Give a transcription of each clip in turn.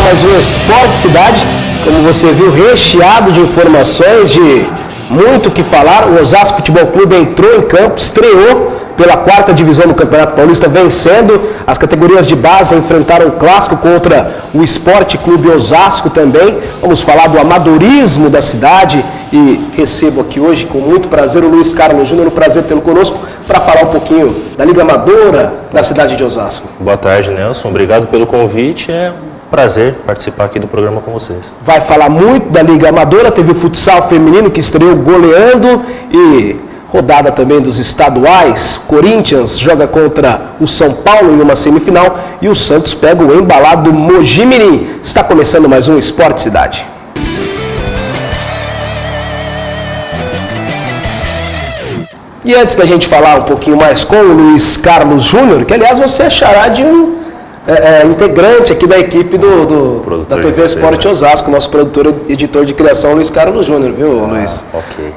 mais um Esporte Cidade, como você viu, recheado de informações, de muito o que falar. O Osasco Futebol Clube entrou em campo, estreou pela 4ª divisão do Campeonato Paulista, vencendo. As categorias de base enfrentaram o clássico contra o Esporte Clube Osasco também. Vamos falar do amadorismo da cidade e recebo aqui hoje com muito prazer o Luiz Carlos Júnior, um prazer tê-lo conosco para falar um pouquinho da Liga Amadora da cidade de Osasco. Boa tarde, Nelson. Obrigado pelo convite. É um prazer participar aqui do programa com vocês. Vai falar muito da Liga Amadora, teve o futsal feminino que estreou goleando e rodada também dos estaduais. Corinthians joga contra o São Paulo em uma semifinal e o Santos pega o embalado Mogi Mirim. Está começando mais um Esporte Cidade. E antes da gente falar um pouquinho mais com o Luiz Carlos Júnior, que aliás você é xará de um integrante aqui da equipe da TV Esporte Osasco, nosso produtor e editor de criação, Luiz Carlos Júnior, viu, Luiz? Ok.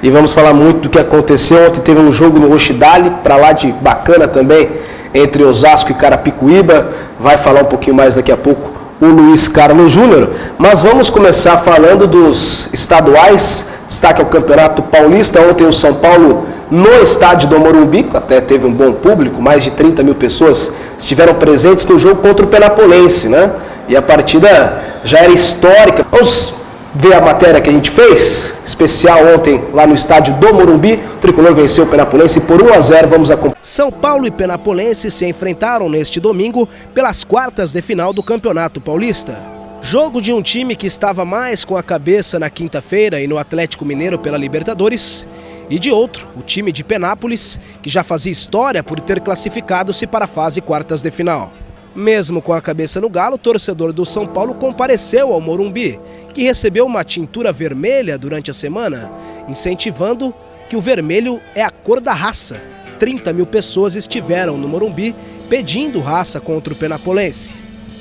E vamos falar muito do que aconteceu. Ontem teve um jogo no Rochidale, para lá de bacana também, entre Osasco e Carapicuíba. Vai falar um pouquinho mais daqui a pouco o Luiz Carlos Júnior. Mas vamos começar falando dos estaduais. Destaque ao Campeonato Paulista. Ontem o São Paulo no estádio do Morumbi, até teve um bom público, mais de 30 mil pessoas estiveram presentes no jogo contra o Penapolense, né? E a partida já era histórica. Vamos ver a matéria que a gente fez, especial ontem lá no estádio do Morumbi. O Tricolor venceu o Penapolense por 1-0, vamos acompanhar. São Paulo e Penapolense se enfrentaram neste domingo pelas quartas de final do Campeonato Paulista. Jogo de um time que estava mais com a cabeça na quinta-feira e no Atlético Mineiro pela Libertadores, e de outro, o time de Penápolis, que já fazia história por ter classificado-se para a fase quartas de final. Mesmo com a cabeça no galo, o torcedor do São Paulo compareceu ao Morumbi, que recebeu uma tintura vermelha durante a semana, incentivando que o vermelho é a cor da raça. 30 mil pessoas estiveram no Morumbi pedindo raça contra o Penapolense.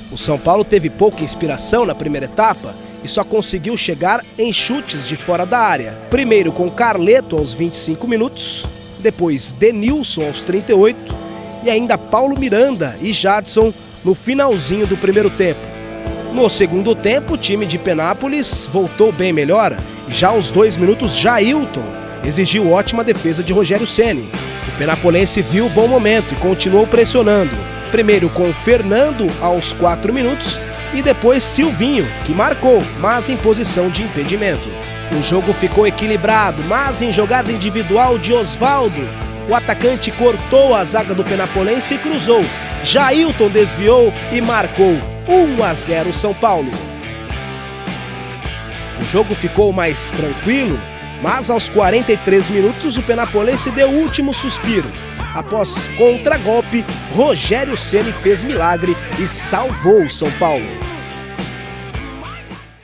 O São Paulo teve pouca inspiração na primeira etapa e só conseguiu chegar em chutes de fora da área. Primeiro com Carleto aos 25 minutos, depois Denilson aos 38 e ainda Paulo Miranda e Jadson no finalzinho do primeiro tempo. No segundo tempo, o time de Penápolis voltou bem melhor e já aos 2 minutos Jailton exigiu ótima defesa de Rogério Ceni. O penapolense viu o bom momento e continuou pressionando. Primeiro com Fernando aos 4 minutos e depois Silvinho, que marcou, mas em posição de impedimento. O jogo ficou equilibrado, mas em jogada individual de Osvaldo, o atacante cortou a zaga do Penapolense e cruzou. Jailton desviou e marcou 1-0 São Paulo. O jogo ficou mais tranquilo, mas aos 43 minutos o Penapolense deu o último suspiro. Após contragolpe, Rogério Ceni fez milagre e salvou o São Paulo.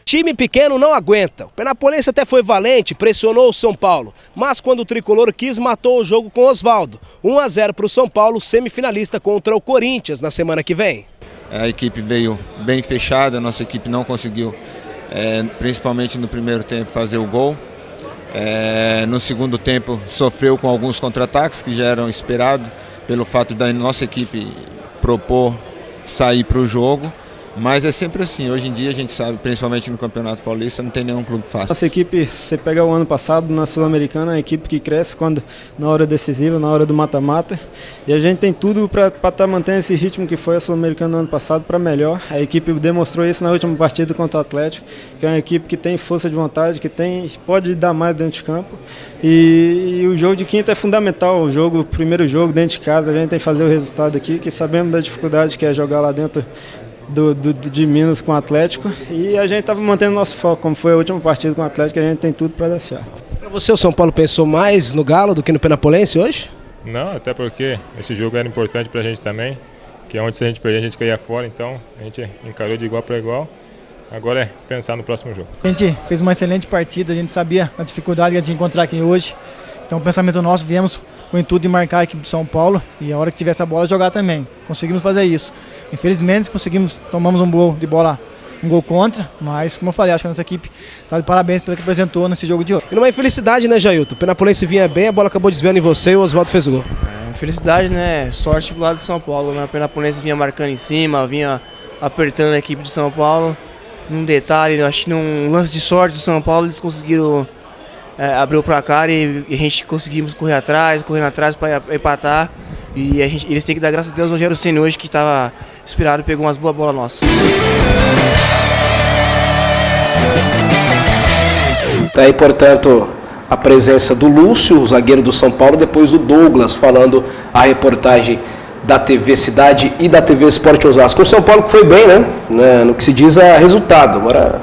Time pequeno não aguenta. O Penapolense até foi valente, pressionou o São Paulo. Mas quando o Tricolor quis, matou o jogo com Osvaldo. 1-0 para o São Paulo, semifinalista contra o Corinthians na semana que vem. A equipe veio bem fechada, a nossa equipe não conseguiu, principalmente no primeiro tempo, fazer o gol. No segundo tempo sofreu com alguns contra-ataques que já eram esperados pelo fato da nossa equipe propor sair para o jogo, mas é sempre assim. Hoje em dia a gente sabe, principalmente no Campeonato Paulista, não tem nenhum clube fácil. Nossa equipe, você pega o ano passado na Sul-Americana, é a equipe que cresce quando na hora decisiva, na hora do mata-mata, e a gente tem tudo para estar mantendo esse ritmo que foi a Sul-Americana no ano passado para melhor. A equipe demonstrou isso na última partida contra o Atlético, que é uma equipe que tem força de vontade, que pode dar mais dentro de campo, e o jogo de quinta é fundamental. O primeiro jogo dentro de casa, a gente tem que fazer o resultado aqui, que sabemos da dificuldade que é jogar lá dentro de Minas com o Atlético, e a gente estava mantendo nosso foco, como foi a última partida com o Atlético, a gente tem tudo para dar certo. Para você, o São Paulo pensou mais no Galo do que no Penapolense hoje? Não, até porque esse jogo era importante para a gente também, que é onde se a gente perder a gente caía fora, então a gente encarou de igual para igual. Agora é pensar no próximo jogo. A gente fez uma excelente partida, a gente sabia a dificuldade de encontrar aqui hoje, então o pensamento nosso, viemos com o intuito de marcar a equipe de São Paulo e a hora que tivesse a bola jogar também. Conseguimos fazer isso. Infelizmente tomamos um gol de bola, um gol contra, mas como eu falei, acho que a nossa equipe está de parabéns pelo que apresentou nesse jogo de hoje. E numa infelicidade, né, Jailton? O Penapolense vinha bem, a bola acabou desviando em você e o Osvaldo fez o gol. Felicidade, né? Sorte pro lado de São Paulo, né? O Penapolense vinha marcando em cima, vinha apertando a equipe de São Paulo. Num detalhe, acho que num lance de sorte do São Paulo, eles conseguiram abrir o placar e a gente conseguimos correndo atrás para empatar. E eles têm que dar graças a Deus ao Rogério Ceni hoje, que estava inspirado e pegou umas boas bolas nossas. Tá aí, portanto, a presença do Lúcio, o zagueiro do São Paulo, depois do Douglas, falando a reportagem da TV Cidade e da TV Esporte Osasco. O São Paulo que foi bem, né? No que se diz a resultado. Agora,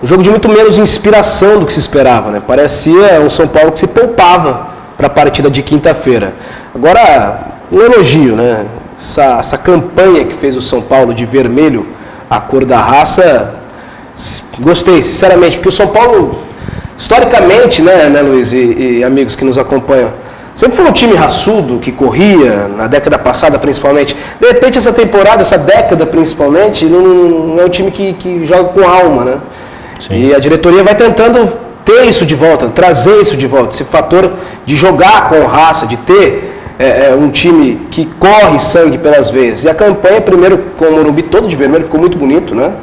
um jogo de muito menos inspiração do que se esperava, né? Parecia um São Paulo que se poupava para a partida de quinta-feira. Agora, um elogio, né? Essa campanha que fez o São Paulo de vermelho, a cor da raça, gostei, sinceramente, porque o São Paulo, historicamente, né Luiz e amigos que nos acompanham, sempre foi um time raçudo, que corria, na década passada principalmente. De repente, essa temporada, essa década principalmente, não é um time que joga com alma, né? Sim. E a diretoria vai tentando ter isso de volta, trazer isso de volta, esse fator de jogar com raça, de ter um time que corre sangue pelas veias. E a campanha, primeiro com o Morumbi todo de vermelho, ficou muito bonito, né?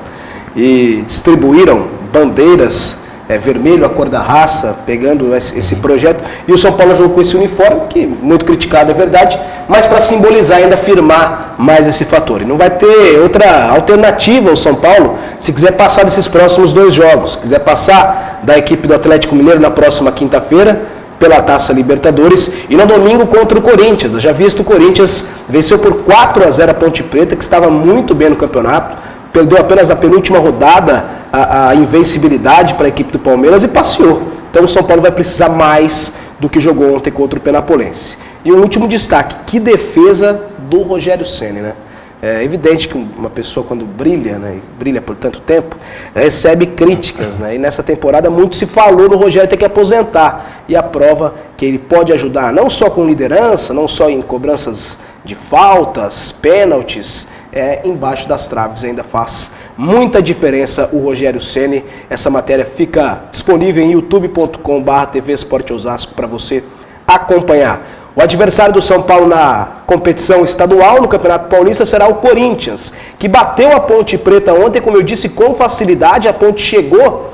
E distribuíram bandeiras vermelho, a cor da raça, pegando esse projeto. E o São Paulo jogou com esse uniforme, que muito criticado, é verdade, mas para simbolizar, ainda afirmar mais esse fator. E não vai ter outra alternativa ao São Paulo se quiser passar desses próximos 2 jogos. Se quiser passar da equipe do Atlético Mineiro na próxima quinta-feira, pela Taça Libertadores, e no domingo contra o Corinthians. Eu já visto o Corinthians venceu por 4-0 a Ponte Preta, que estava muito bem no campeonato, perdeu apenas na penúltima rodada a invencibilidade para a equipe do Palmeiras e passeou. Então o São Paulo vai precisar mais do que jogou ontem contra o Penapolense. E um último destaque, que defesa do Rogério Ceni, né? É evidente que uma pessoa quando brilha, né, brilha por tanto tempo, recebe críticas, né? E nessa temporada muito se falou no Rogério ter que aposentar. E a prova que ele pode ajudar não só com liderança, não só em cobranças de faltas, pênaltis, embaixo das traves ainda faz muita diferença o Rogério Ceni. Essa matéria fica disponível em youtube.com/TV Esporte Osasco para você acompanhar. O adversário do São Paulo na competição estadual, no Campeonato Paulista, será o Corinthians, que bateu a Ponte Preta ontem, como eu disse, com facilidade. A Ponte chegou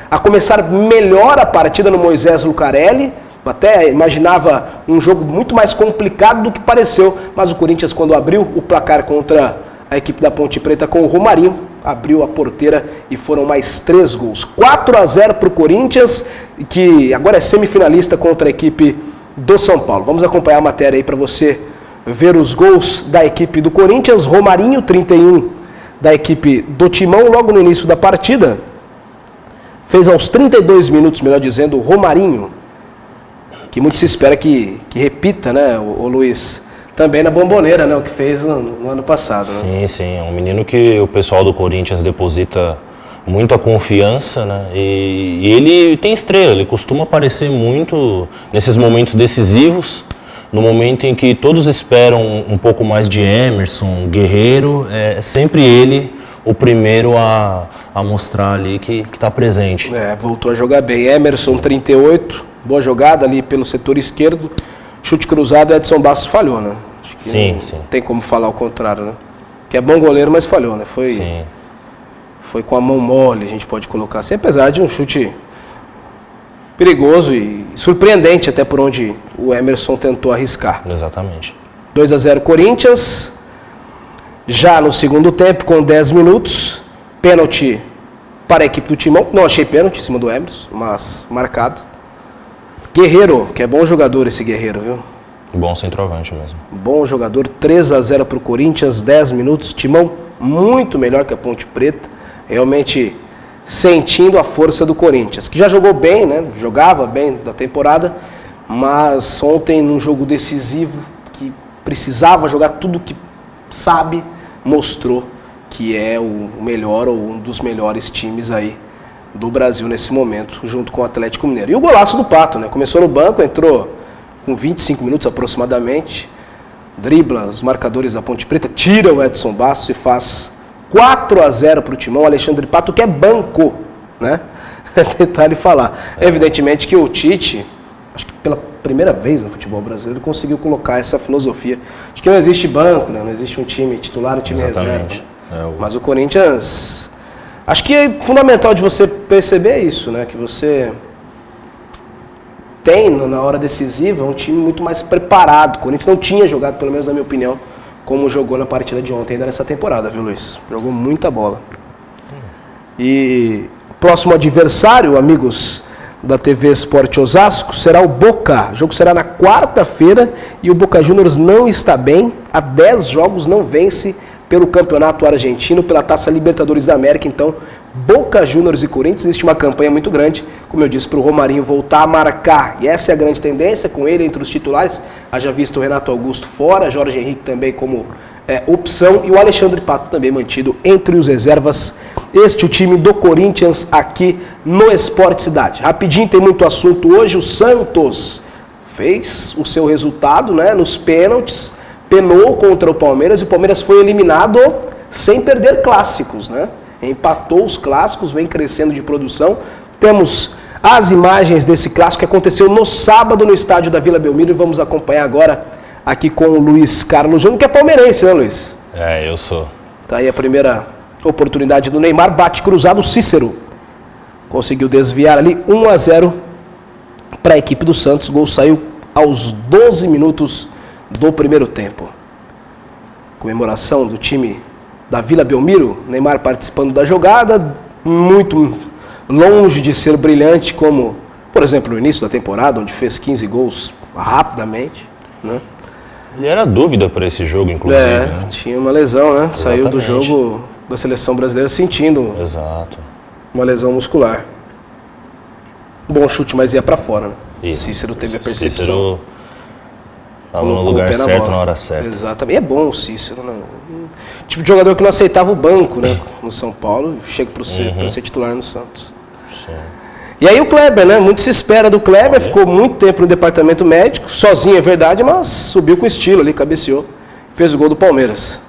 a começar melhor a partida no Moisés Lucarelli. Até imaginava um jogo muito mais complicado do que pareceu, mas o Corinthians, quando abriu o placar contra a equipe da Ponte Preta com o Romarinho, abriu a porteira e foram mais 3 gols. 4-0 para o Corinthians, que agora é semifinalista contra a equipe do São Paulo. Vamos acompanhar a matéria aí para você ver os gols da equipe do Corinthians. Romarinho, 31, da equipe do Timão, logo no início da partida. Fez aos 32 minutos, melhor dizendo, o Romarinho, que muito se espera que repita, né, o Luiz, também na Bomboneira, né, o que fez no ano passado. Né? Sim, sim, é um menino que o pessoal do Corinthians deposita muita confiança, né, e ele tem estrela, ele costuma aparecer muito nesses momentos decisivos, no momento em que todos esperam um pouco mais de Emerson, Guerreiro, é sempre ele o primeiro a mostrar ali que está presente. Voltou a jogar bem. Emerson, 38, boa jogada ali pelo setor esquerdo, chute cruzado, Edson Bastos falhou, né? Acho que sim. Não tem como falar o contrário, né? Que é bom goleiro, mas falhou, né? Foi com a mão mole, a gente pode colocar assim, apesar de um chute perigoso e surpreendente até por onde o Emerson tentou arriscar. Exatamente. 2-0 Corinthians. Já no segundo tempo, com 10 minutos, pênalti para a equipe do Timão. Não achei pênalti em cima do Emerson, mas marcado. Guerreiro, que é bom jogador esse Guerreiro, viu? Bom centroavante mesmo. Bom jogador, 3-0 para o Corinthians, 10 minutos. Timão muito melhor que a Ponte Preta, realmente sentindo a força do Corinthians, que já jogou bem, né? Jogava bem da temporada, mas ontem num jogo decisivo, que precisava jogar tudo que sabe, mostrou que é o melhor ou um dos melhores times aí do Brasil nesse momento, junto com o Atlético Mineiro. E o golaço do Pato, né? Começou no banco, entrou com 25 minutos aproximadamente, dribla os marcadores da Ponte Preta, tira o Edson Bastos e faz 4-0 para o Timão. Alexandre Pato, que é banco, né? Detalhe falar. Evidentemente que o Tite, acho que pela primeira vez no futebol brasileiro, conseguiu colocar essa filosofia de que não existe banco, né? Não existe um time titular, um time reserva. Mas o Corinthians... Acho que é fundamental de você perceber isso, né? Que você tem, na hora decisiva, um time muito mais preparado. O Corinthians não tinha jogado, pelo menos na minha opinião, como jogou na partida de ontem, ainda nessa temporada, viu, Luiz? Jogou muita bola. E próximo adversário, amigos da TV Esporte Osasco, será o Boca. O jogo será na quarta-feira e o Boca Juniors não está bem. Há 10 jogos não vence pelo Campeonato Argentino, pela Taça Libertadores da América. Então, Boca Juniors e Corinthians, existe uma campanha muito grande, como eu disse, para o Romarinho voltar a marcar. E essa é a grande tendência, com ele entre os titulares. Haja visto o Renato Augusto fora, Jorge Henrique também como opção e o Alexandre Pato também mantido entre os reservas. Este é o time do Corinthians aqui no Esporte Cidade. Rapidinho, tem muito assunto hoje. O Santos fez o seu resultado, né, nos pênaltis, penou contra o Palmeiras e o Palmeiras foi eliminado sem perder clássicos, né? Empatou os clássicos, vem crescendo de produção. Temos as imagens desse clássico que aconteceu no sábado no estádio da Vila Belmiro e vamos acompanhar agora aqui com o Luiz Carlos Júnior, que é palmeirense, né, Luiz? Eu sou. Tá aí a primeira oportunidade do Neymar, bate cruzado, o Cícero conseguiu desviar ali, 1-0 para a equipe do Santos. O gol saiu aos 12 minutos do primeiro tempo. Comemoração do time da Vila Belmiro, Neymar participando da jogada, muito longe de ser brilhante como, por exemplo, no início da temporada, onde fez 15 gols rapidamente, né? Ele era dúvida para esse jogo, inclusive. Né? Tinha uma lesão, né? Exatamente. Saiu do jogo da seleção brasileira sentindo uma lesão muscular. Bom chute, mas ia para fora, né? Cícero teve a percepção. Cícero estava no lugar certo, na hora certa. Exatamente. É bom o Cícero, né? Tipo de jogador que não aceitava o banco, né? No São Paulo, chega para ser titular no Santos. Sim. E aí o Kleber, né? Muito se espera do Kleber, ficou muito tempo no departamento médico, sozinho é verdade, mas subiu com estilo ali, cabeceou, fez o gol do Palmeiras.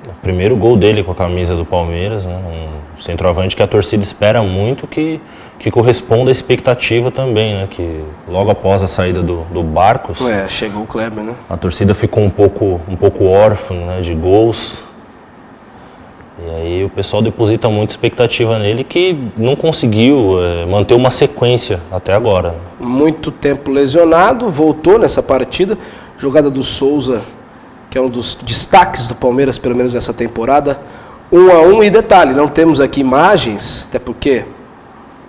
O primeiro gol dele com a camisa do Palmeiras, né? Um centroavante que a torcida espera muito que corresponda à expectativa também, né? Que logo após a saída do Barcos, chegou o Kleber, né? A torcida ficou um pouco órfã, né, de gols. E aí o pessoal deposita muita expectativa nele que não conseguiu manter uma sequência até agora. Muito tempo lesionado, voltou nessa partida. Jogada do Souza, que é um dos destaques do Palmeiras, pelo menos nessa temporada. 1-1 e detalhe, não temos aqui imagens, até porque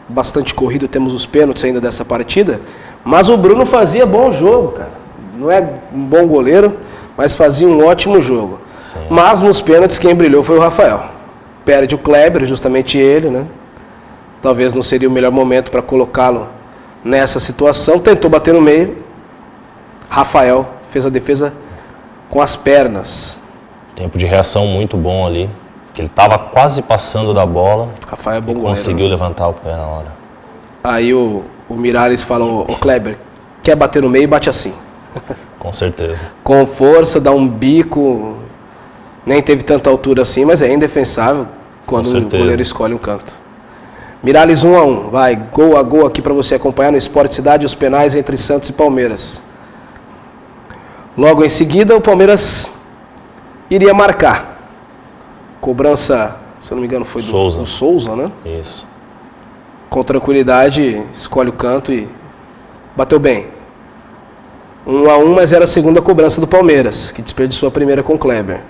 bastante corrido, temos os pênaltis ainda dessa partida. Mas o Bruno fazia bom jogo, cara. Não é um bom goleiro, mas fazia um ótimo jogo. Sim. Mas nos pênaltis quem brilhou foi o Rafael. Perde o Kleber, justamente ele, né? Talvez não seria o melhor momento para colocá-lo nessa situação. Tentou bater no meio. Rafael fez a defesa com as pernas. Tempo de reação muito bom ali. Ele estava quase passando da bola. Rafael é bom goleiro. Conseguiu levantar o pé na hora. Aí o Miralles falou: ô Kleber, quer bater no meio, bate assim. Com certeza. Com força, dá um bico. Nem teve tanta altura assim, mas é indefensável quando o goleiro escolhe um canto. Miralles 1-1. Vai, gol a gol aqui para você acompanhar no Esporte Cidade os penais entre Santos e Palmeiras. Logo em seguida, o Palmeiras iria marcar. Cobrança, se eu não me engano, foi do Souza, né? Isso. Com tranquilidade, escolhe o canto e bateu bem. 1-1, mas era a segunda cobrança do Palmeiras, que desperdiçou a primeira com o Kleber.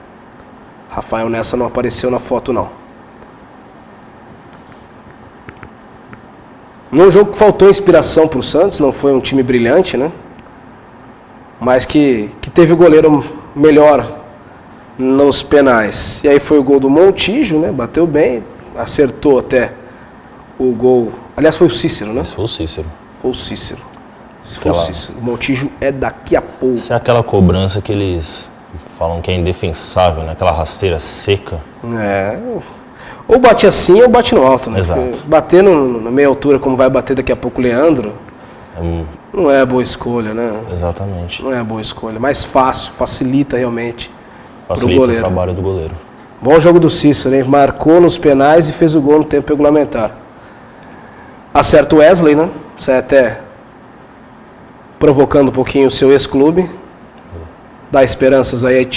Rafael nessa não apareceu na foto, não. Num jogo que faltou inspiração para o Santos, não foi um time brilhante, né? Mas que teve o goleiro melhor nos penais. E aí foi o gol do Montijo, né? Bateu bem, acertou até o gol. Aliás, foi o Cícero, né? Foi o Cícero. Foi o Cícero. Se for o Cícero. O Montijo é daqui a pouco. Isso é aquela cobrança que eles falam que é indefensável, né? Aquela rasteira seca. Ou bate assim ou bate no alto, né? Exato. Porque bater na meia altura, como vai bater daqui a pouco o Leandro, não é a boa escolha, né? Exatamente. Não é a boa escolha. Mais fácil, facilita realmente. Facilita o trabalho do goleiro. Bom jogo do Cícero, hein? Marcou nos penais e fez o gol no tempo regulamentar. Acerta o Wesley, né? Sai até provocando um pouquinho o seu ex-clube. Dá esperanças aí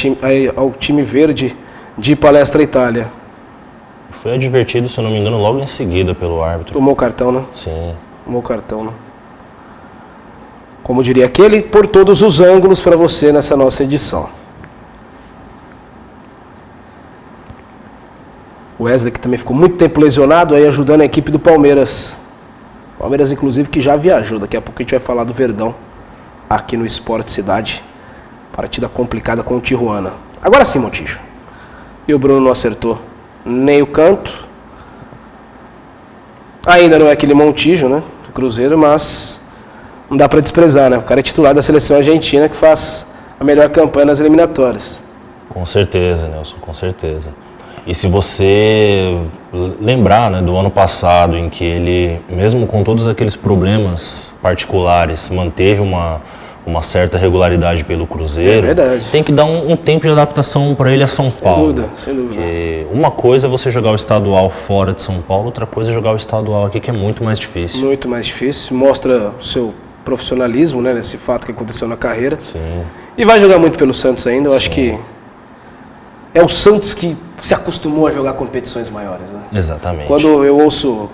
ao time verde de Palestra Itália. Foi advertido, se eu não me engano, logo em seguida pelo árbitro. Tomou cartão, né? Sim. Tomou cartão, né? Como diria aquele, por todos os ângulos para você nessa nossa edição. O Wesley, que também ficou muito tempo lesionado, aí ajudando a equipe do Palmeiras. Palmeiras, inclusive, que já viajou. Daqui a pouco a gente vai falar do Verdão aqui no Esporte Cidade. Partida complicada com o Tijuana. Agora sim, Montijo. E o Bruno não acertou nem o canto. Ainda não é aquele Montijo, né? Do Cruzeiro, mas não dá para desprezar, né? O cara é titular da seleção argentina que faz a melhor campanha nas eliminatórias. Com certeza, Nelson, com certeza. E se você lembrar, né, do ano passado, em que ele, mesmo com todos aqueles problemas particulares, manteve uma certa regularidade pelo Cruzeiro, tem que dar um tempo de adaptação para ele a São Paulo. Sem dúvida. Porque uma coisa é você jogar o estadual fora de São Paulo, outra coisa é jogar o estadual aqui, que é muito mais difícil. Muito mais difícil, mostra o seu profissionalismo, né, nesse fato que aconteceu na carreira. Sim. E vai jogar muito pelo Santos ainda, eu acho que é o Santos que se acostumou a jogar competições maiores, né? Exatamente. Quando eu ouço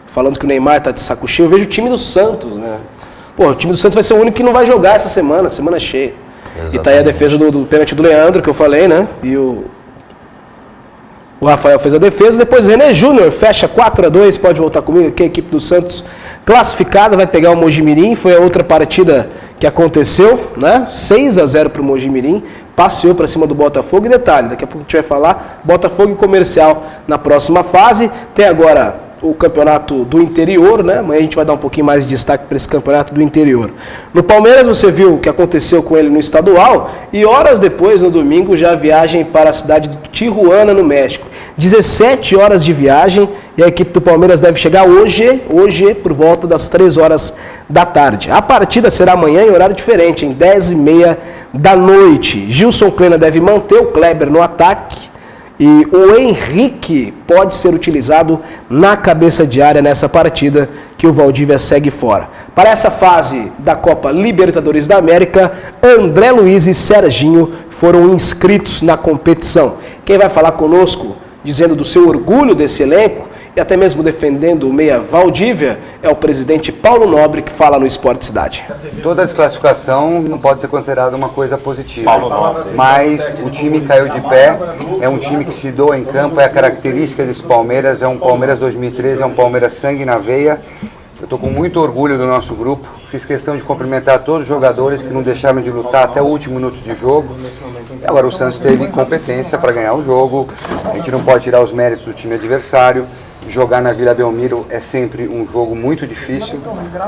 falando que o Neymar tá de saco cheio, eu vejo o time do Santos, né? Pô, o time do Santos vai ser o único que não vai jogar essa semana cheia. Exatamente. E tá aí a defesa do pênalti do Leandro, que eu falei, né? E o Rafael fez a defesa, depois o René Júnior fecha 4-2, pode voltar comigo, que a equipe do Santos classificada, vai pegar o Mojimirim, foi a outra partida que aconteceu, né? 6-0 pro Mojimirim, passeou para cima do Botafogo, e detalhe, daqui a pouco a gente vai falar, Botafogo e Comercial na próxima fase, tem agora o campeonato do interior, né? Amanhã a gente vai dar um pouquinho mais de destaque para esse campeonato do interior. No Palmeiras você viu o que aconteceu com ele no estadual e horas depois, no domingo, já a viagem para a cidade de Tijuana, no México. 17 horas de viagem e a equipe do Palmeiras deve chegar hoje por volta das 3 horas da tarde. A partida será amanhã em horário diferente, em 10h30 da noite. Gilson Kleina deve manter o Kleber no ataque. E o Henrique pode ser utilizado na cabeça de área nessa partida que o Valdívia segue fora. Para essa fase da Copa Libertadores da América, André Luiz e Serginho foram inscritos na competição. Quem vai falar conosco, dizendo do seu orgulho desse elenco e até mesmo defendendo o meia Valdívia, é o presidente Paulo Nobre, que fala no Esporte Cidade. Toda desclassificação não pode ser considerada uma coisa positiva, mas o time caiu de pé, é um time que se doa em campo, é a característica desse Palmeiras, é um Palmeiras 2013, é um Palmeiras sangue na veia. Eu estou com muito orgulho do nosso grupo, fiz questão de cumprimentar todos os jogadores que não deixaram de lutar até o último minuto de jogo. E agora o Santos teve competência para ganhar o jogo, a gente não pode tirar os méritos do time adversário. Jogar na Vila Belmiro é sempre um jogo muito difícil,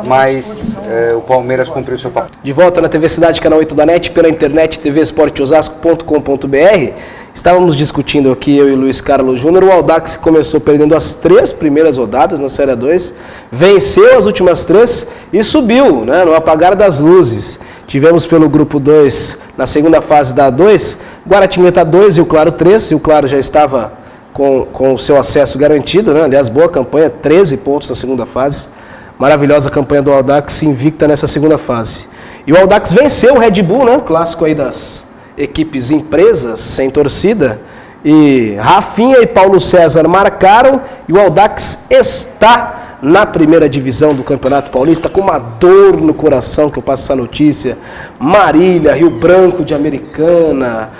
mas o Palmeiras cumpriu seu papel. De volta na TV Cidade, canal 8 da NET, pela internet, tvesporteosasco.com.br. Estávamos discutindo aqui, eu e o Luiz Carlos Júnior, o Audax começou perdendo as 3 primeiras rodadas na Série 2, venceu as últimas 3 e subiu, né, no apagar das luzes. Tivemos pelo grupo 2, na segunda fase da A2, Guaratingueta 2 e o Claro 3, e o Claro já estava com o seu acesso garantido, né? Aliás, boa campanha, 13 pontos na segunda fase. Maravilhosa campanha do Audax, invicta nessa segunda fase. E o Audax venceu o Red Bull, né? Clássico aí das equipes empresas, sem torcida. E Rafinha e Paulo César marcaram e o Audax está na primeira divisão do Campeonato Paulista, com uma dor no coração que eu passo essa notícia. Marília, Rio Branco de Americana,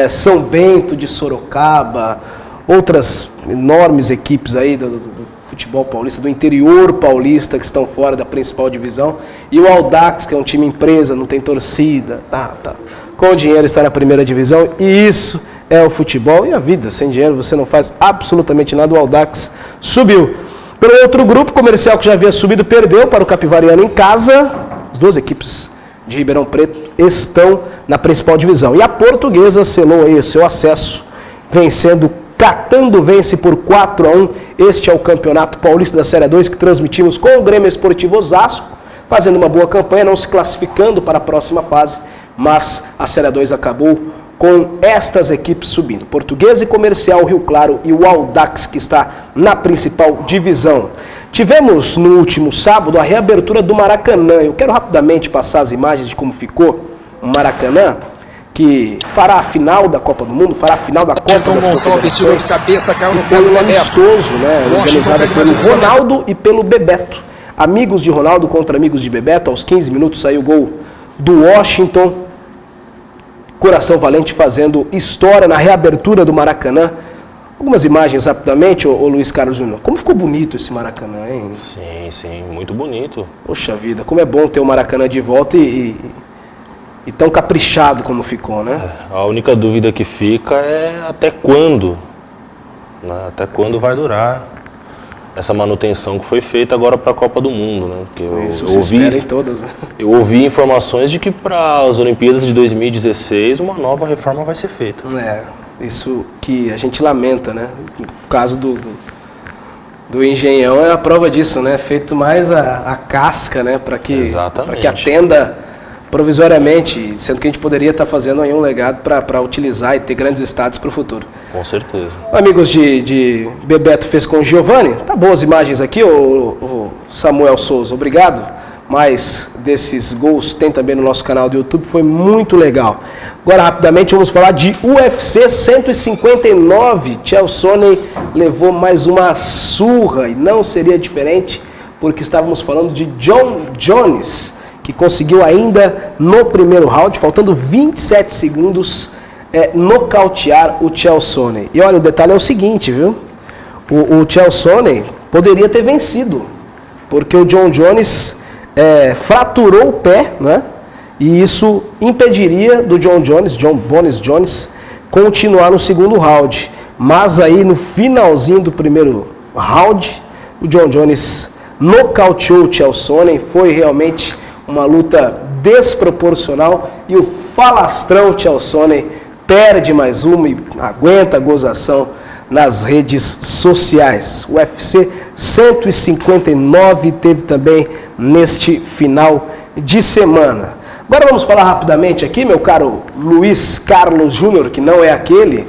São Bento de Sorocaba, outras enormes equipes aí do futebol paulista, do interior paulista, que estão fora da principal divisão. E o Audax, que é um time empresa, não tem torcida, com o dinheiro está na primeira divisão. E isso é o futebol e a vida. Sem dinheiro você não faz absolutamente nada. O Audax subiu. Pelo outro grupo, Comercial, que já havia subido, perdeu para o Capivariano em casa. As 2 equipes de Ribeirão Preto estão na principal divisão. E a Portuguesa selou aí o seu acesso, vencendo Catando vence por 4-1. Este é o Campeonato Paulista da Série 2 que transmitimos com o Grêmio Esportivo Osasco, fazendo uma boa campanha, não se classificando para a próxima fase, mas a Série 2 acabou com estas equipes subindo. Portuguesa e Comercial, Rio Claro e o Audax, que está na principal divisão. Tivemos no último sábado a reabertura do Maracanã. Eu quero rapidamente passar as imagens de como ficou o Maracanã. que fará a final da Copa do Mundo, fará a final da Copa das Confederações. Foi um amistoso, né, organizado pelo Ronaldo e pelo Bebeto. Amigos de Ronaldo contra amigos de Bebeto. Aos 15 minutos saiu o gol do Washington. Coração Valente fazendo história na reabertura do Maracanã. Algumas imagens rapidamente, ô Luiz Carlos Júnior. Como ficou bonito esse Maracanã, hein? Sim, muito bonito. Poxa vida, como é bom ter o Maracanã de volta e tão caprichado como ficou, né? A única dúvida que fica é até quando, né? Até quando vai durar essa manutenção que foi feita agora para a Copa do Mundo, né? Porque Isso se espera em todas, né? Eu ouvi informações de que para as Olimpíadas de 2016 uma nova reforma vai ser feita. Isso que a gente lamenta, né? O caso do Engenhão é a prova disso, né? Feito mais a casca, né? Para que atenda provisoriamente, sendo que a gente poderia estar fazendo aí um legado para utilizar e ter grandes estádios para o futuro. Com certeza. Amigos de Bebeto fez com o Giovani, tá boas imagens aqui, o Samuel Souza, obrigado. Mais desses gols tem também no nosso canal do YouTube, foi muito legal. Agora rapidamente vamos falar de UFC 159, Chael Sonnen levou mais uma surra e não seria diferente porque estávamos falando de John Jones, que conseguiu ainda no primeiro round, faltando 27 segundos, nocautear o Chael Sonnen. E olha, o detalhe é o seguinte, viu? O Chael Sonnen poderia ter vencido, porque o John Jones fraturou o pé, né? E isso impediria do John Bones Jones, continuar no segundo round. Mas aí no finalzinho do primeiro round, o John Jones nocauteou o Chael Sonnen, foi realmente uma luta desproporcional e o falastrão Chael Sonnen perde mais uma e aguenta a gozação nas redes sociais. O UFC 159 teve também neste final de semana. Agora vamos falar rapidamente aqui, meu caro Luiz Carlos Júnior, que não é aquele,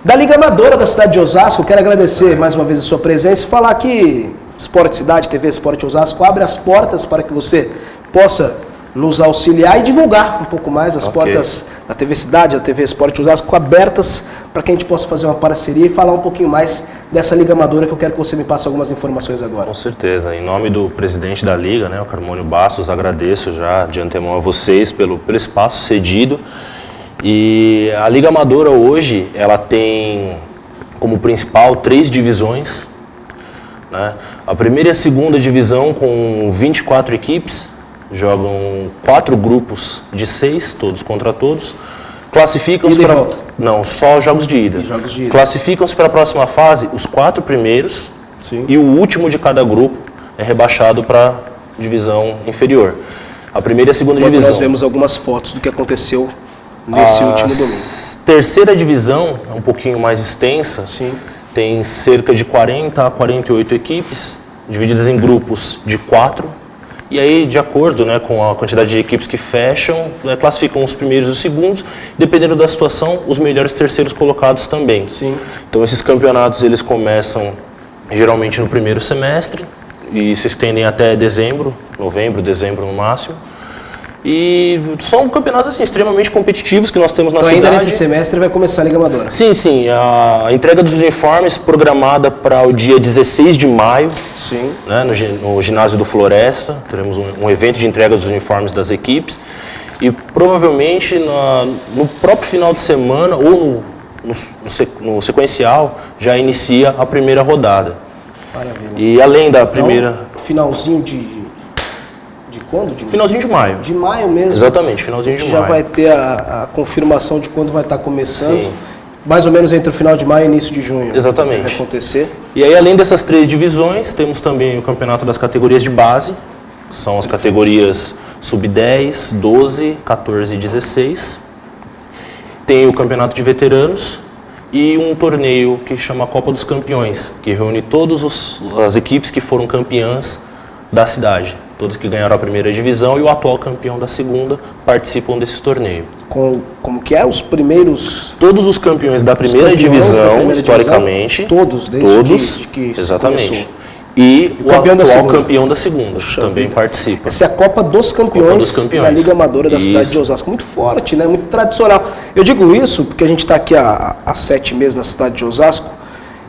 da Liga Amadora da cidade de Osasco. Quero agradecer mais uma vez a sua presença e falar que Esporte Cidade, TV Esporte Osasco abre as portas para que você possa nos auxiliar e divulgar um pouco mais as portas da TV Cidade, da TV Esporte Osasco abertas para que a gente possa fazer uma parceria e falar um pouquinho mais dessa Liga Amadora, que eu quero que você me passe algumas informações agora. Com certeza. Em nome do presidente da Liga, né, o Carmônio Bastos, agradeço já de antemão a vocês pelo espaço cedido. E a Liga Amadora hoje, ela tem como principal 3 divisões, né? A primeira e a segunda divisão com 24 equipes, jogam 4 grupos de 6, todos contra todos. Classificam-se para... Não, só jogos de ida. Classificam-se para a próxima fase os 4 primeiros. Sim. E o último de cada grupo é rebaixado para a divisão inferior. A primeira e a segunda divisão. Nós vemos algumas fotos do que aconteceu nesse último domingo. Terceira divisão é um pouquinho mais extensa. Sim. Tem cerca de 40 a 48 equipes, divididas em grupos de 4. E aí, de acordo, né, com a quantidade de equipes que fecham, classificam os primeiros e os segundos, dependendo da situação, os melhores terceiros colocados também. Sim. Então, esses campeonatos eles começam geralmente no primeiro semestre e se estendem até dezembro, novembro, dezembro no máximo. E são campeonatos assim, extremamente competitivos que nós temos na cidade. Ainda nesse semestre vai começar a Liga Amadora? Sim, sim. A entrega dos uniformes programada para o dia 16 de maio, sim, né, no ginásio do Floresta. Teremos um evento de entrega dos uniformes das equipes. E provavelmente no próprio final de semana ou no sequencial já inicia a primeira rodada. Maravilha. E além da primeira... Então, finalzinho de quando? Finalzinho de maio. De maio mesmo? Exatamente, finalzinho de maio. Já vai ter a confirmação de quando vai estar começando. Sim. Mais ou menos entre o final de maio e início de junho. Exatamente. Vai acontecer. E aí, além dessas 3 divisões, temos também o campeonato das categorias de base. São as categorias sub-10, 12, 14 e 16. Tem o campeonato de veteranos e um torneio que chama Copa dos Campeões, que reúne todas as equipes que foram campeãs da cidade. Todos que ganharam a primeira divisão e o atual campeão da segunda participam desse torneio. Como que é? Os primeiros... Todos os campeões da primeira divisão, historicamente. Todos, desde todos, que exatamente. começou. e o campeão atual campeão da segunda também participa. Essa é a Copa dos Campeões, da Liga Amadora da cidade de Osasco. Muito forte, né? Muito tradicional. Eu digo isso porque a gente está aqui há 7 meses na cidade de Osasco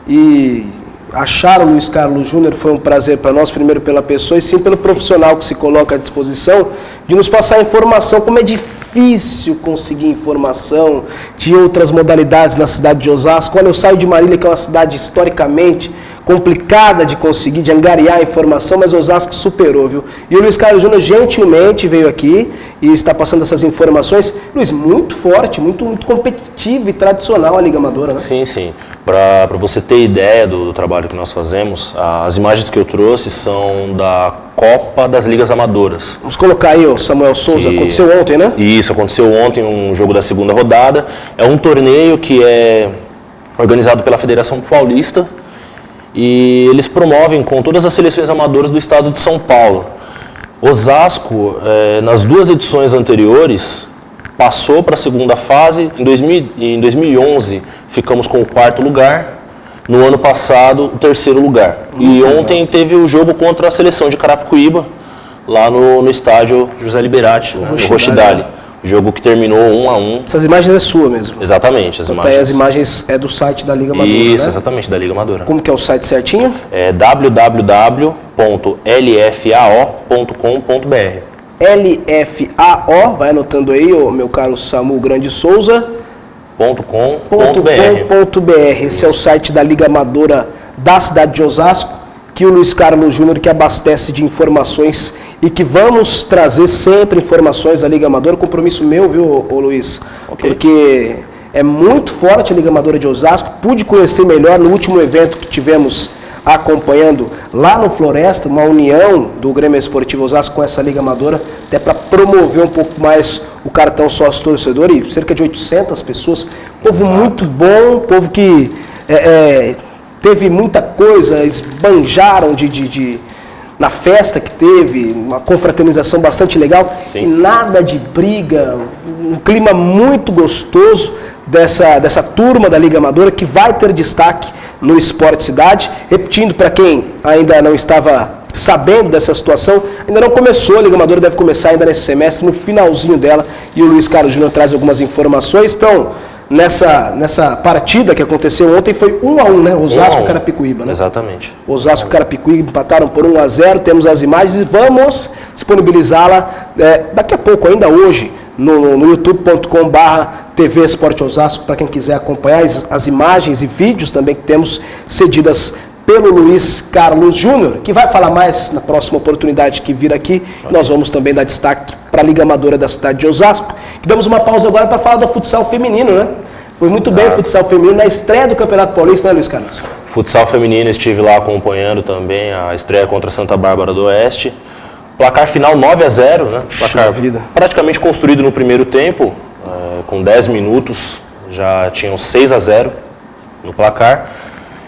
e achar o Luiz Carlos Júnior foi um prazer para nós, primeiro pela pessoa e sim pelo profissional que se coloca à disposição de nos passar informação, como é difícil conseguir informação de outras modalidades na cidade de Osasco. Olha, eu saio de Marília, que é uma cidade historicamente complicada de conseguir, de angariar informação, mas Osasco superou, viu? E o Luiz Carlos Júnior gentilmente veio aqui e está passando essas informações. Luiz, muito forte, muito competitivo e tradicional a Liga Amadora, né? Sim, sim. Para você ter ideia do trabalho que nós fazemos, as imagens que eu trouxe são da Copa das Ligas Amadoras. Vamos colocar aí o Samuel Souza, aconteceu ontem, né? Isso, aconteceu ontem, um jogo da segunda rodada. É um torneio que é organizado pela Federação Paulista e eles promovem com todas as seleções amadoras do estado de São Paulo. Osasco, nas 2 edições anteriores, passou para a segunda fase. Em 2011 ficamos com o 4º lugar, no ano passado o 3º lugar. E ontem teve o jogo contra a seleção de Carapicuíba, lá no estádio José Liberati, no Rochidale. Jogo que terminou 1-1. Essas imagens é sua mesmo? Exatamente, as imagens é do site da Liga Amadora, Isso, né? Exatamente, da Liga Amadora. Como que é o site certinho? É www.lfao.com.br. LFAO, vai anotando aí, meu caro Samu Grande Souza. .com.br. Esse é o site da Liga Amadora da cidade de Osasco, que o Luiz Carlos Júnior que abastece de informações e que vamos trazer sempre informações da Liga Amadora. Compromisso meu, viu, Luiz? Okay. Porque é muito forte a Liga Amadora de Osasco. Pude conhecer melhor no último evento que tivemos acompanhando lá no Floresta, uma união do Grêmio Esportivo Osasco com essa Liga Amadora, até para promover um pouco mais o cartão sócio-torcedor, e cerca de 800 pessoas. Povo muito bom, povo que teve muita coisa, esbanjaram na festa que teve, uma confraternização bastante legal. Sim. E nada de briga, um clima muito gostoso dessa turma da Liga Amadora, que vai ter destaque no Esporte Cidade. Repetindo, para quem ainda não estava sabendo dessa situação, ainda não começou, a Liga Amadora deve começar ainda nesse semestre, no finalzinho dela, e o Luiz Carlos Júnior traz algumas informações. Então, nessa partida que aconteceu ontem, foi 1-1, né? Osasco e Carapicuíba, né? Exatamente. Osasco e Carapicuíba empataram por 1-0, temos as imagens e vamos disponibilizá-la daqui a pouco, ainda hoje, no youtube.com/TV Esporte Osasco, para quem quiser acompanhar as imagens e vídeos também que temos cedidas pelo Luiz Carlos Júnior, que vai falar mais na próxima oportunidade que vir aqui. Nós vamos também dar destaque para a Liga Amadora da cidade de Osasco, que damos uma pausa agora para falar do futsal feminino, né? Foi muito bem o futsal feminino na estreia do Campeonato Paulista, né, Luiz Carlos? Futsal feminino, estive lá acompanhando também a estreia contra Santa Bárbara do Oeste. Placar final 9-0, né? Placar praticamente construído no primeiro tempo, com 10 minutos, já tinham 6-0 no placar.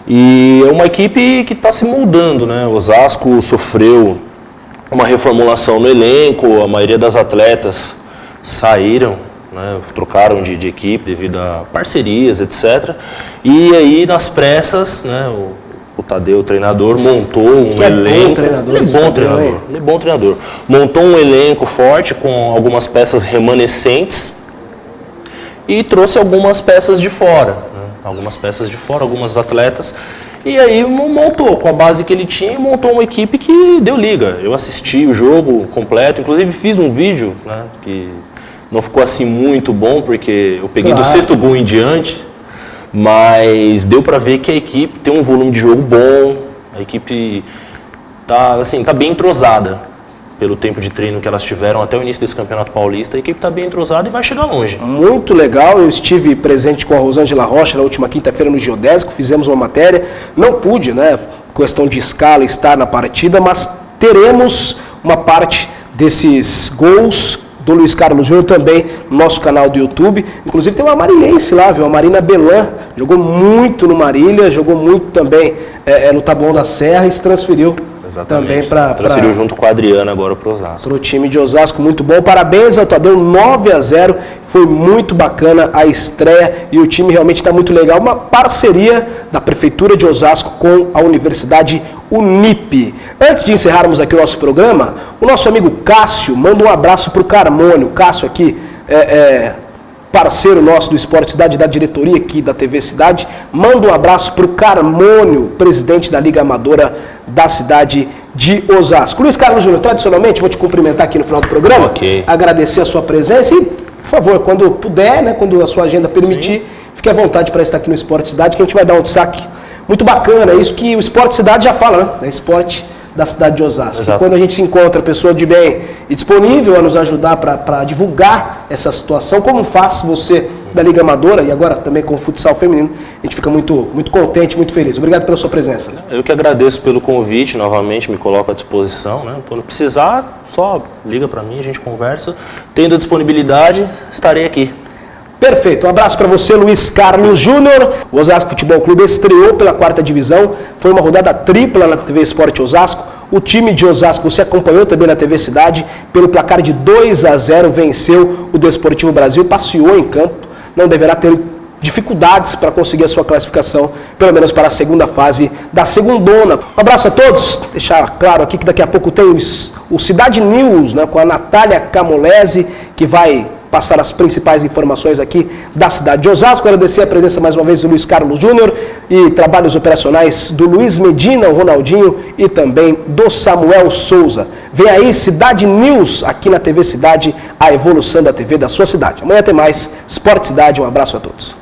E é uma equipe que está se moldando, né? Osasco sofreu uma reformulação no elenco, a maioria das atletas saíram, né? Trocaram de equipe devido a parcerias, etc. E aí, nas pressas, né? O Tadeu, o treinador, montou um elenco. Ele é bom treinador. Montou um elenco forte com algumas peças remanescentes e trouxe algumas peças de fora. Algumas atletas. E aí montou, com a base que ele tinha, montou uma equipe que deu liga. Eu assisti o jogo completo, inclusive fiz um vídeo, né, que não ficou assim muito bom, porque eu peguei do 6º gol em diante, mas deu para ver que a equipe tem um volume de jogo bom, a equipe tá bem entrosada. Pelo tempo de treino que elas tiveram até o início desse Campeonato Paulista, a equipe está bem entrosada e vai chegar longe. Muito legal, eu estive presente com a Rosângela Rocha na última quinta-feira no Geodésico, fizemos uma matéria, não pude, né, questão de escala, estar na partida, mas teremos uma parte desses gols do Luiz Carlos Júnior também no nosso canal do YouTube. Inclusive tem uma marilhense lá, viu? A Marina Belan, jogou muito no Marília, jogou muito também no Taboão da Serra e se transferiu Exatamente. também para transferiu junto com a Adriana agora para o Osasco. o time de Osasco, muito bom. Parabéns ao Tadeu, 9-0, foi muito bacana a estreia e o time realmente está muito legal. Uma parceria da Prefeitura de Osasco com a Universidade Unip. Antes de encerrarmos aqui o nosso programa, o nosso amigo Cássio manda um abraço para o Carmônio. O Cássio aqui parceiro nosso do Esporte Cidade, da diretoria aqui da TV Cidade, manda um abraço para o Carmônio, presidente da Liga Amadora da cidade de Osasco. Luiz Carlos Júnior, tradicionalmente, vou te cumprimentar aqui no final do programa, agradecer a sua presença e, por favor, quando puder, né, quando a sua agenda permitir, fique à vontade para estar aqui no Esporte Cidade, que a gente vai dar um destaque muito bacana, isso que o Esporte Cidade já fala, né, esporte da cidade de Osasco. E quando a gente se encontra pessoa de bem e disponível a nos ajudar para divulgar essa situação, como faz você da Liga Amadora e agora também com o futsal feminino, a gente fica muito, muito contente, muito feliz. Obrigado pela sua presença. Eu que agradeço pelo convite, novamente me coloco à disposição, né? Quando precisar, só liga para mim, a gente conversa. Tendo a disponibilidade, estarei aqui. Perfeito, um abraço para você, Luiz Carlos Júnior. O Osasco Futebol Clube estreou pela 4ª divisão, foi uma rodada tripla na TV Esporte Osasco. O time de Osasco se acompanhou também na TV Cidade, pelo placar de 2-0 venceu o Desportivo Brasil, passeou em campo, não deverá ter dificuldades para conseguir a sua classificação, pelo menos para a segunda fase da segundona. Um abraço a todos, deixar claro aqui que daqui a pouco tem o Cidade News, né, com a Natália Camolese, que vai passar as principais informações aqui da cidade de Osasco. Agradecer a presença mais uma vez do Luiz Carlos Júnior e trabalhos operacionais do Luiz Medina, o Ronaldinho e também do Samuel Souza. Vem aí Cidade News aqui na TV Cidade, a evolução da TV da sua cidade. Amanhã tem mais Esporte Cidade, um abraço a todos.